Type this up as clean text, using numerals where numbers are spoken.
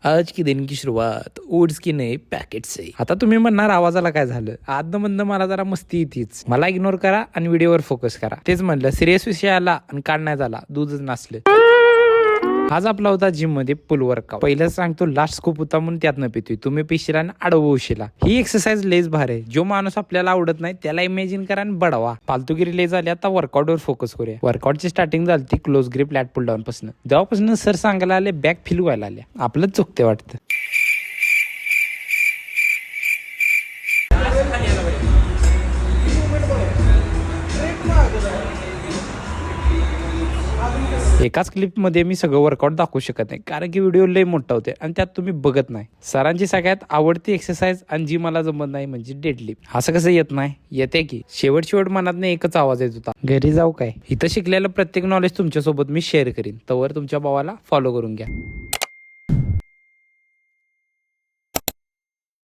आज की दिन की शुरुआत ओट्स की नए पॅकेट से. आता तुम्ही म्हणणार आवाजाला काय झालं, आदन मंद मला जरा मस्ती येतीच. मला इग्नोर करा आणि व्हिडिओवर फोकस करा. तेच म्हणलं सिरियस विषय आला आणि काढण्यात आला दूधच नसलं. आज आपला होता जिम मध्ये पुल वर्कआउट. पहिलं सांगतो लास्ट स्कोप होता म्हणून त्यातनं पितोय. तुम्ही पिशीला आणि आडवू उशीला. ही एक्सरसाइज लेस भार आहे. जो माणूस आपल्याला आवडत नाही त्याला इमॅजिन करा आणि बढवा. फालतूगिरी लेस झाली. आता वर्कआउट वर फोकस करूया. वर्कआउटची स्टार्टिंग झाली ती क्लोज ग्रिप लॅट पुल डाऊन पासून. जेव्हापासून सर सांगायला आले बॅक फील व्हायला आल्या. आपलंच चुकते वाटतं. एकाच क्लिपमध्ये मी सगळं वर्कआउट दाखवू शकत नाही कारण की व्हिडिओ लय मोठा होते आणि त्यात तुम्ही बघत नाही. सरांची सगळ्यात आवडती एक्सरसाइज आणि जी मला जमत नाही म्हणजे डेडलिफ्ट. असं कसं येत नाही, येते की. शेवट मनात एकच आवाज येत होता, घरी जाऊ काय. इथं शिकलेलं प्रत्येक नॉलेज तुमच्यासोबत मी शेअर करीन. तवर तुमच्या भावाला फॉलो करून घ्या.